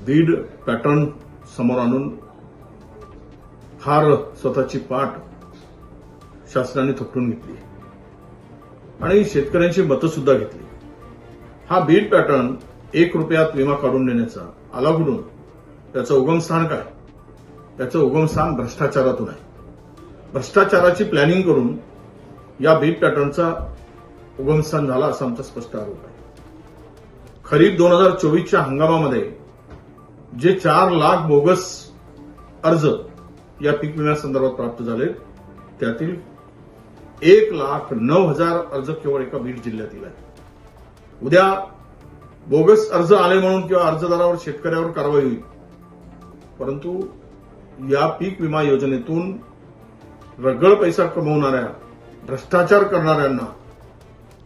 Beed pattern समोर आणून फार स्वतःची पाठ शासनाने थोपटून घेतली आणि शेतकऱ्यांची मतं सुद्धा घेतली. हा बीड पॅटर्न 1 रुपयात विमा काढून देण्याचा आला कुठून? त्याचं उगमस्थान काय? त्याचं उगमस्थान भ्रष्टाचारातून आहे. भ्रष्टाचाराची प्लॅनिंग करून या बीड पॅटर्नचा उगमस्थान झाला असा आमचा स्पष्ट आरोप आहे. खरीप 2024च्या हंगामामध्ये जे 4 लाख बोगस अर्ज या पीक विम्यासंदर्भात प्राप्त झाले त्यातील 1,09,000 अर्ज केवळ एका बीड जिल्ह्यातील आहे. उद्या बोगस अर्ज आले म्हणून किंवा अर्जदारावर शेतकऱ्यावर कारवाई होईल, परंतु या पीक विमा योजनेतून रगळ पैसा कमवणाऱ्या भ्रष्टाचार करणाऱ्यांना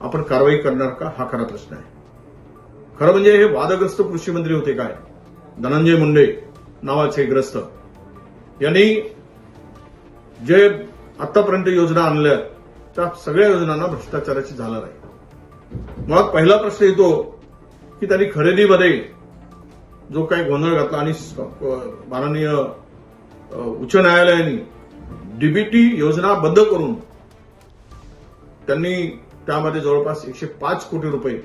आपण कारवाई करणार का, हा खरा प्रश्न आहे. खरं म्हणजे हे वादग्रस्त कृषी मंत्री होते काय, धनंजय मुंडे नावाचे ग्रस्त, यांनी जे आतापर्यंत योजना आणल्या त्या सगळ्या योजनांना भ्रष्टाचाराची झालर आहे. मुळात पहिला प्रश्न येतो की त्यांनी खरेदीमध्ये जो काही गोंधळ घातला आणि माननीय उच्च न्यायालयाने डीबीटी योजना बंद करून त्यांनी त्यामध्ये जवळपास 105 कोटी रुपये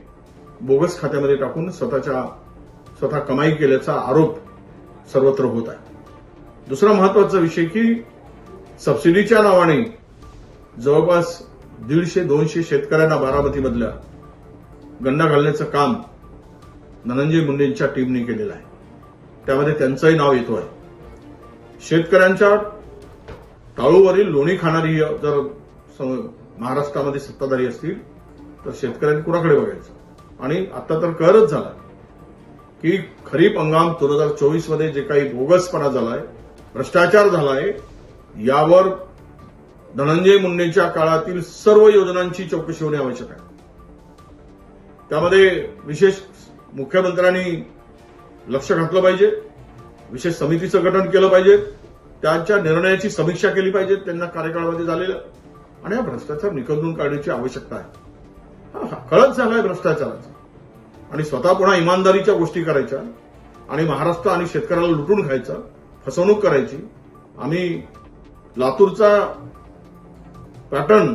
बोगस खात्यामध्ये टाकून स्वतः कमाई केल्याचा आरोप सर्वत्र होत आहे. दुसरा महत्वाचा विषय की सबसिडीच्या नावाने जवळपास 150-200 शेतकऱ्यांना बारामतीमधल्या गंडा घालण्याचं काम धनंजय मुंडेंच्या टीमने केलेलं आहे. त्यामध्ये त्यांचंही नाव येतो आहे. शेतकऱ्यांच्या टाळूवरील लोणी खाणारी जर महाराष्ट्रामध्ये सत्ताधारी असतील तर शेतकऱ्यांनी कुणाकडे बघायचं? आणि आता तर कहरच झाला की खरीप हंगाम 2024 मध्ये जे काही बोगसपणा झालाय, भ्रष्टाचार झालाय, यावर धनंजय मुंडेंच्या काळातील सर्व योजनांची चौकशी होणे आवश्यक आहे. त्यामध्ये विशेष मुख्यमंत्र्यांनी लक्ष घातलं पाहिजे, विशेष समितीचं गठन केलं पाहिजे, त्यांच्या निर्णयाची समीक्षा केली पाहिजे त्यांना कार्यकाळामध्ये झालेलं, आणि हा भ्रष्टाचार निखंदून काढण्याची आवश्यकता आहे. कळत झालाय भ्रष्टाचाराचा आणि स्वतः पुन्हा इमानदारीच्या गोष्टी करायच्या आणि महाराष्ट्र आणि शेतकऱ्याला लुटून खायचा, फसवणूक करायची. आम्ही लातूरचा पॅटर्न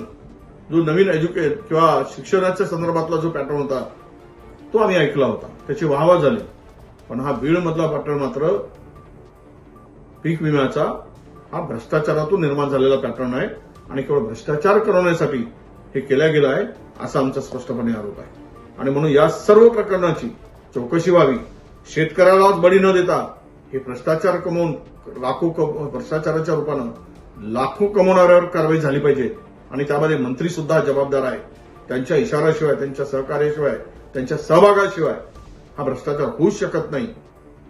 जो नवीन किंवा शिक्षणाच्या संदर्भातला जो पॅटर्न होता तो आम्ही ऐकला होता, त्याची वाहवा झाली. पण हा बीडमधला पॅटर्न मात्र पीक विम्याचा हा भ्रष्टाचारातून निर्माण झालेला पॅटर्न आहे आणि केवळ भ्रष्टाचार करवण्यासाठी हे केल्या गेलं आहे असा आमचा स्पष्टपणे आरोप आहे. आणि म्हणून या सर्व प्रकरणाची चौकशी व्हावी. शेतकऱ्यालाच बळी न देता हे भ्रष्टाचार कमवून भ्रष्टाचाराच्या रूपानं लाखो कमवणाऱ्यावर कारवाई झाली पाहिजे आणि त्यामध्ये मंत्री सुद्धा जबाबदार आहे. त्यांच्या इशाऱ्याशिवाय, त्यांच्या सहकार्याशिवाय, त्यांच्या सहभागाशिवाय हा भ्रष्टाचार होऊच शकत नाही.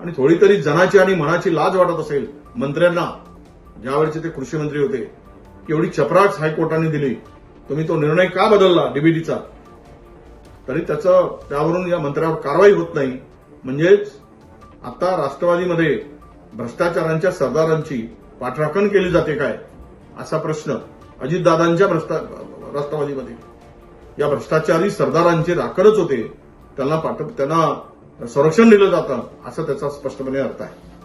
आणि थोडी तरी जनाची आणि मनाची लाज वाटत असेल मंत्र्यांना, ज्यावेळेचे ते कृषी मंत्री होते, की एवढी चपराक हायकोर्टाने दिली, तुम्ही तो निर्णय का बदलला डीबीटीचा, तरी त्यावरून या मंत्र्यावर कारवाई होत नाही. म्हणजेच आता राष्ट्रवादीमध्ये भ्रष्टाचारांच्या सरदारांची पाठराखण केली जाते काय, असा प्रश्न अजितदादांच्या राष्ट्रवादीमध्ये या भ्रष्टाचारी सरदारांची राखणच होते, त्यांना संरक्षण दिलं जातं असा त्याचा स्पष्टपणे अर्थ आहे.